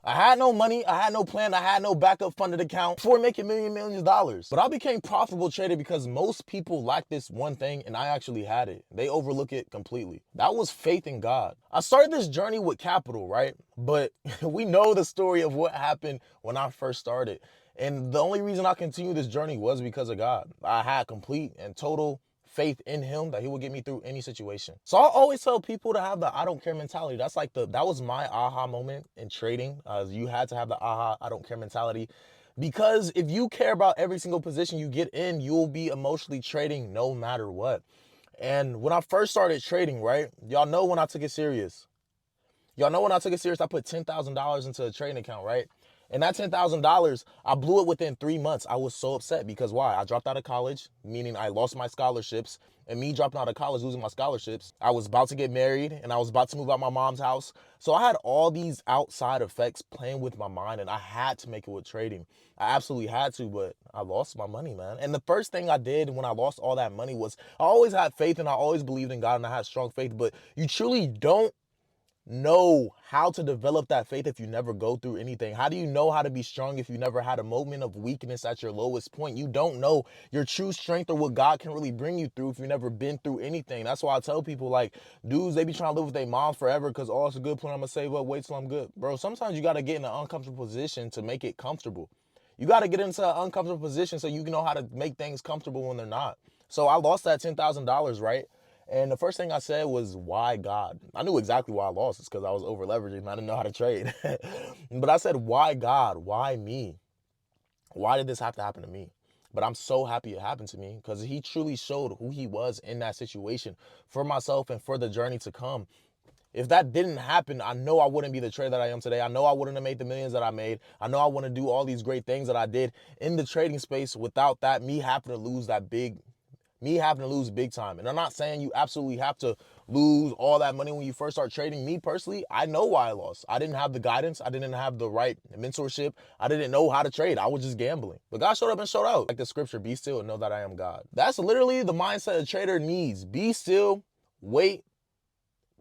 I had no money, I had no plan, I had no backup funded account before making millions of dollars. But I became profitable trader because most people lack this one thing and I actually had it. They overlook it completely. That was faith in God. I started this journey with capital, right? But we know the story of what happened when I first started. And the only reason I continued this journey was because of God. I had complete and total faith in him that he would get me through any situation. So I always tell people to have the I don't care mentality. That was my aha moment in trading. You had to have the aha I don't care mentality, because if you care about every single position you get in, you'll be emotionally trading no matter what. And when I first started trading, right, y'all know when I took it serious. I put $10,000 into a trading account, right? And that $10,000, I blew it within 3 months. I was so upset because why? I dropped out of college, meaning I lost my scholarships. And me dropping out of college, losing my scholarships, I was about to get married and I was about to move out my mom's house. So I had all these outside effects playing with my mind and I had to make it with trading. I absolutely had to, but I lost my money, man. And the first thing I did when I lost all that money was I always had faith and I always believed in God and I had strong faith, but you truly don't know how to develop that faith if you never go through anything. How do you know how to be strong if you never had a moment of weakness at your lowest point? You don't know your true strength or what God can really bring you through if you've never been through anything. That's why I tell people, like, dudes, they be trying to live with their mom forever because, oh, it's a good plan, I'm gonna save up, wait till I'm good. Bro, sometimes you gotta get in an uncomfortable position to make it comfortable. You got to get into an uncomfortable position so you can know how to make things comfortable when they're not. So I lost that $10,000, right? And the first thing I said was, why God? I knew exactly why I lost. It's because I was over leveraging and I didn't know how to trade. But I said, why God? Why me? Why did this have to happen to me? But I'm so happy it happened to me because he truly showed who he was in that situation for myself and for the journey to come. If that didn't happen, I know I wouldn't be the trader that I am today. I know I wouldn't have made the millions that I made. I know I want to do all these great things that I did in the trading space without that, me having to lose big time. And I'm not saying you absolutely have to lose all that money when you first start trading. Me personally, I know why I lost. I didn't have the guidance. I didn't have the right mentorship. I didn't know how to trade. I was just gambling. But God showed up and showed out. Like the scripture, be still and know that I am God. That's literally the mindset a trader needs. Be still, wait,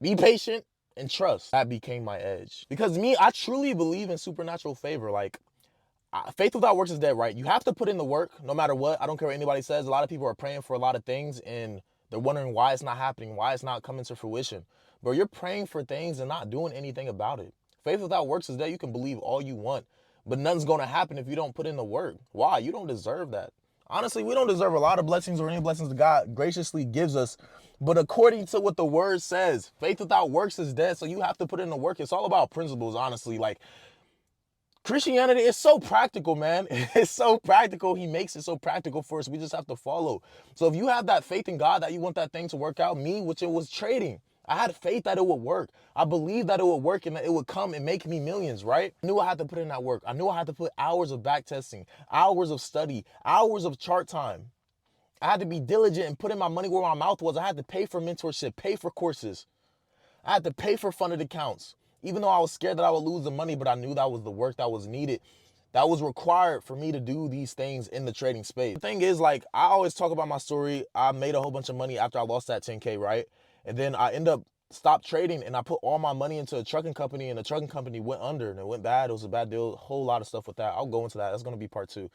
be patient, and trust. That became my edge. Because me, I truly believe in supernatural favor. Like, faith without works is dead, right? You have to put in the work no matter what. I don't care what anybody says. A lot of people are praying for a lot of things and they're wondering why it's not happening, why it's not coming to fruition. But you're praying for things and not doing anything about it. Faith without works is dead. You can believe all you want, but nothing's going to happen if you don't put in the work. Why? You don't deserve that. Honestly, we don't deserve a lot of blessings or any blessings that God graciously gives us. But according to what the word says, faith without works is dead. So you have to put in the work. It's all about principles, honestly. Like, Christianity is so practical, man. It's so practical. He makes it so practical for us. We just have to follow. So if you have that faith in God that you want that thing to work out, me, which it was trading, I had faith that it would work. I believed that it would work and that it would come and make me millions, right? I knew I had to put in that work. I knew I had to put hours of back testing, hours of study, hours of chart time. I had to be diligent and put in my money where my mouth was. I had to pay for mentorship, pay for courses. I had to pay for funded accounts. Even though I was scared that I would lose the money, but I knew that was the work that was needed, that was required for me to do these things in the trading space. The thing is, like, I always talk about my story. I made a whole bunch of money after I lost that 10K, right? And then I end up stopped trading and I put all my money into a trucking company and the trucking company went under and it went bad. It was a bad deal. A whole lot of stuff with that. I'll go into that. That's going to be part two.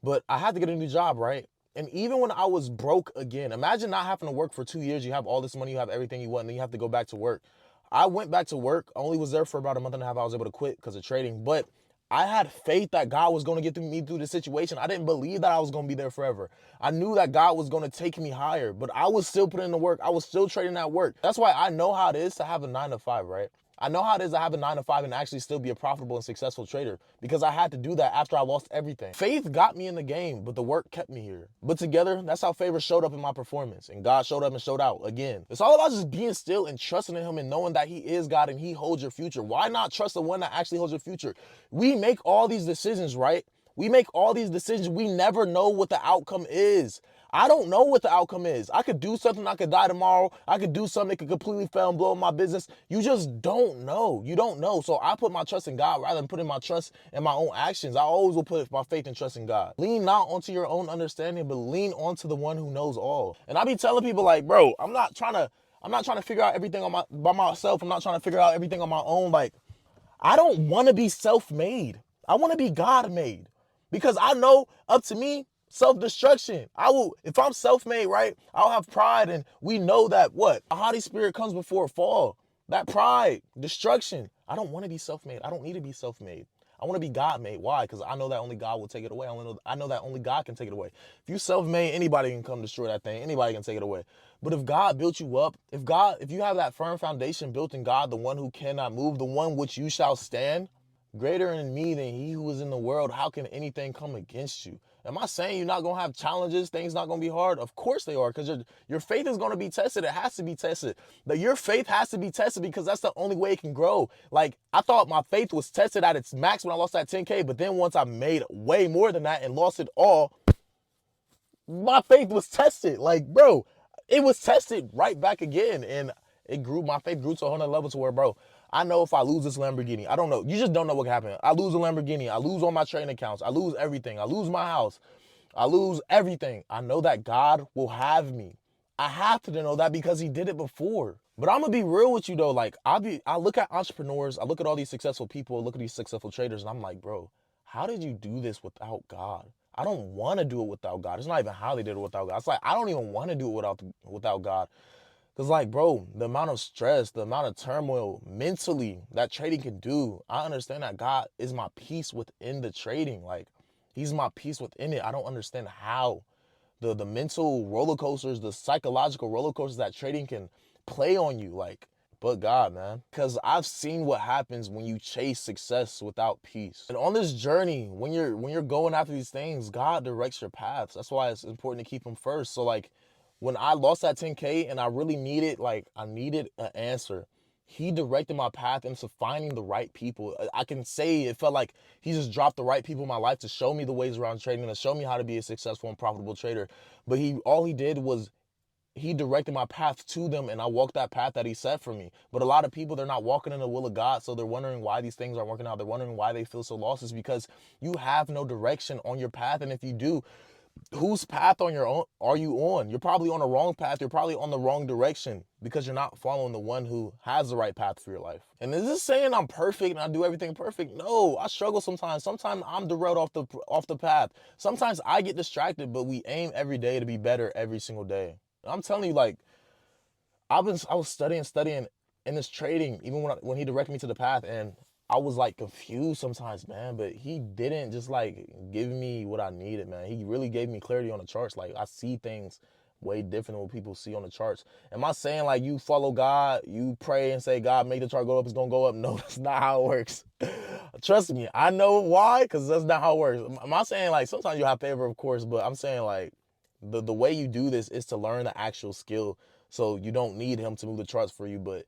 But I had to get a new job, right? And even when I was broke again, imagine not having to work for 2 years. You have all this money, you have everything you want, and then you have to go back to work. I went back to work, only was there for about a month and a half. I was able to quit because of trading. But I had faith that God was going to get me through the situation. I didn't believe that I was going to be there forever. I knew that God was going to take me higher, but I was still putting in the work. I was still trading that work. That's why I know how it is to have a 9 to 5, right? I know how it is to have a 9 to 5 and actually still be a profitable and successful trader because I had to do that after I lost everything. Faith got me in the game, but the work kept me here. But together, that's how favor showed up in my performance. And God showed up and showed out again. It's all about just being still and trusting in him and knowing that he is God and he holds your future. Why not trust the one that actually holds your future? We make all these decisions, right? We make all these decisions. We never know what the outcome is. I don't know what the outcome is. I could do something, I could die tomorrow. I could do something that could completely fail and blow up my business. You just don't know. You don't know. So I put my trust in God rather than putting my trust in my own actions. I always will put my faith and trust in God. Lean not onto your own understanding, but lean onto the one who knows all. And I be telling people like, bro, I'm not trying to figure out everything by myself. I'm not trying to figure out everything on my own. Like, I don't want to be self-made. I want to be God-made. Because I know up to me, self-destruction. I will, if I'm self-made, right, I'll have pride. And we know that what? A haughty spirit comes before a fall. That pride, destruction. I don't want to be self-made. I don't need to be self-made. I want to be God-made. Why? Because I know that only God will take it away. I know that only God can take it away. If you self-made, anybody can come destroy that thing. Anybody can take it away. But if God built you up, if you have that firm foundation built in God, the one who cannot move, the one which you shall stand, greater in me than he who is in the world, how can anything come against you? Am I saying you're not going to have challenges? Things not going to be hard? Of course they are, because your faith is going to be tested. It has to be tested. Your faith has to be tested because that's the only way it can grow. Like, I thought my faith was tested at its max when I lost that 10K, but then once I made way more than that and lost it all, my faith was tested. Like, bro, it was tested right back again. And it grew, my faith grew to a whole nother level to where, bro, I know if I lose this Lamborghini, I don't know. You just don't know what can happen. I lose a Lamborghini. I lose all my trading accounts. I lose everything. I lose my house. I lose everything. I know that God will have me. I have to know that because he did it before. But I'm gonna be real with you though. Like I look at entrepreneurs, I look at all these successful people, look at these successful traders, and I'm like, bro, how did you do this without God? I don't want to do it without God. It's not even how they did it without God. It's like I don't even want to do it without God. Cause like, bro, the amount of stress, the amount of turmoil mentally that trading can do, I understand that God is my peace within the trading. Like, he's my peace within it. I don't understand how the mental roller coasters, the psychological roller coasters that trading can play on you. Like, but God, man, because I've seen what happens when you chase success without peace. And on this journey, when you're going after these things, God directs your paths. That's why it's important to keep him first. So like, when I lost that 10K and I really needed, I needed an answer, he directed my path into finding the right people. I can say it felt like he just dropped the right people in my life to show me the ways around trading, to show me how to be a successful and profitable trader. But all he did was he directed my path to them, and I walked that path that he set for me. But a lot of people, they're not walking in the will of God, so they're wondering why these things aren't working out. They're wondering why they feel so lost. It's because you have no direction on your path, and if you do, whose path on your own are you on? You're probably on the wrong path. You're probably on the wrong direction because you're not following the one who has the right path for your life. And is this saying I'm perfect and I do everything perfect? No, I struggle sometimes. Sometimes I'm derailed off the path. Sometimes I get distracted, but we aim every day to be better every single day. I'm telling you, like, I was studying in this trading, even when he directed me to the path, and I was like confused sometimes, man. But he didn't just like give me what I needed, man. He really gave me clarity on the charts. Like, I see things way different than what people see on the charts. Am I saying like you follow God, you pray and say, God, make the chart go up, it's gonna go up? No, that's not how it works. Trust me, I know why, because that's not how it works. Am I saying like sometimes you have favor, of course, but I'm saying like the way you do this is to learn the actual skill. So you don't need him to move the charts for you, but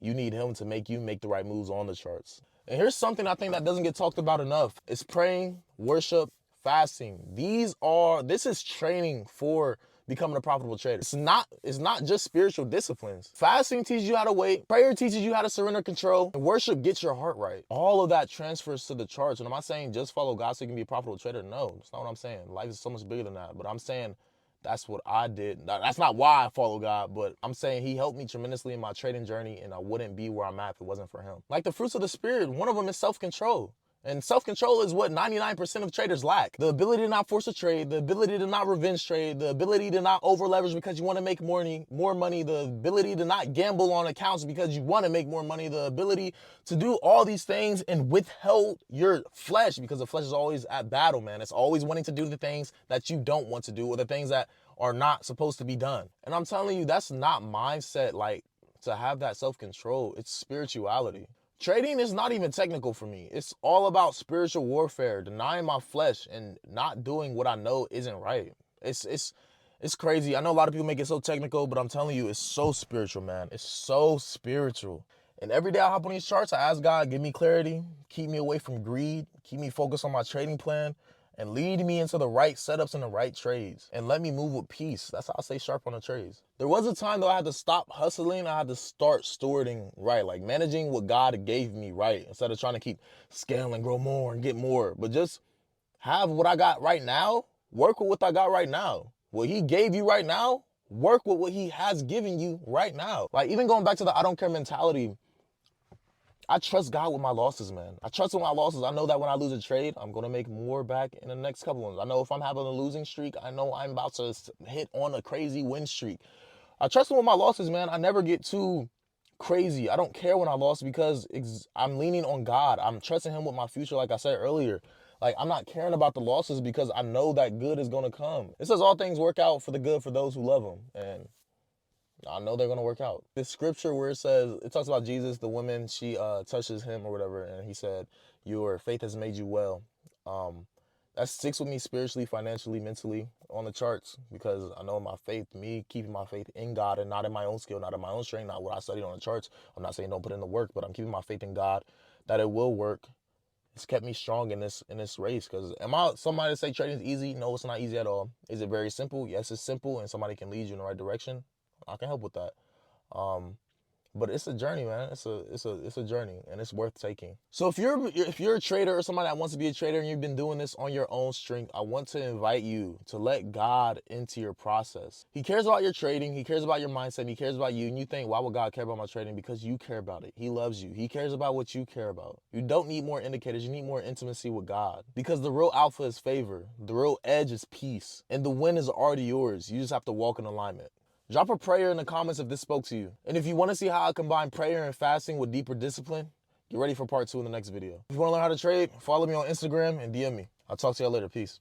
you need him to make you make the right moves on the charts. And here's something I think that doesn't get talked about enough. It's praying, worship, fasting. This is training for becoming a profitable trader. It's not just spiritual disciplines. Fasting teaches you how to wait. Prayer teaches you how to surrender control. And worship gets your heart right. All of that transfers to the charts. And I'm not saying just follow God so you can be a profitable trader. No, that's not what I'm saying. Life is so much bigger than that. But I'm saying that's what I did. That's not why I follow God, but I'm saying he helped me tremendously in my trading journey, and I wouldn't be where I'm at if it wasn't for him. Like the fruits of the spirit, one of them is self-control. And self-control is what 99% of traders lack. The ability to not force a trade, the ability to not revenge trade, the ability to not over-leverage because you want to make more money, the ability to not gamble on accounts because you want to make more money, the ability to do all these things and withhold your flesh, because the flesh is always at battle, man. It's always wanting to do the things that you don't want to do, or the things that are not supposed to be done. And I'm telling you, that's not mindset, like, to have that self-control. It's spirituality. Trading is not even technical for me. It's all about spiritual warfare, denying my flesh and not doing what I know isn't right. It's crazy. I know a lot of people make it so technical, but I'm telling you, it's so spiritual, man. It's so spiritual. And every day I hop on these charts, I ask God, give me clarity, keep me away from greed, keep me focused on my trading plan, and lead me into the right setups and the right trades, and let me move with peace. That's how I stay sharp on the trades. There was a time though I had to stop hustling. I had to start stewarding right, like managing what God gave me right, instead of trying to keep scaling, grow more and get more. But just have what I got right now, work with what I got right now. What he gave you right now, work with what he has given you right now. Like, even going back to the I don't care mentality, I trust God with my losses, man. I trust with my losses. I know that when I lose a trade, I'm going to make more back in the next couple ones. I know if I'm having a losing streak, I know I'm about to hit on a crazy win streak. I trust him with my losses, man. I never get too crazy. I don't care when I lost because I'm leaning on God. I'm trusting him with my future, like I said earlier. Like, I'm not caring about the losses because I know that good is going to come. It says all things work out for the good for those who love him. And I know they're going to work out. This scripture where it says, it talks about Jesus, the woman, she touches him or whatever. And he said, your faith has made you well. That sticks with me spiritually, financially, mentally on the charts because I know my faith, me keeping my faith in God and not in my own skill, not in my own strength, not what I studied on the charts. I'm not saying don't put in the work, but I'm keeping my faith in God that it will work. It's kept me strong in this race. Because am I somebody to say trading is easy? No, it's not easy at all. Is it very simple? Yes, it's simple, and somebody can lead you in the right direction. I can help with that. But it's a journey, man. It's a journey, and it's worth taking. So if you're a trader or somebody that wants to be a trader and you've been doing this on your own strength, I want to invite you to let God into your process. He cares about your trading. He cares about your mindset. He cares about you. And you think, why would God care about my trading? Because you care about it. He loves you. He cares about what you care about. You don't need more indicators. You need more intimacy with God. Because the real alpha is favor. The real edge is peace. And the win is already yours. You just have to walk in alignment. Drop a prayer in the comments if this spoke to you. And if you want to see how I combine prayer and fasting with deeper discipline, get ready for part 2 in the next video. If you want to learn how to trade, follow me on Instagram and DM me. I'll talk to y'all later. Peace.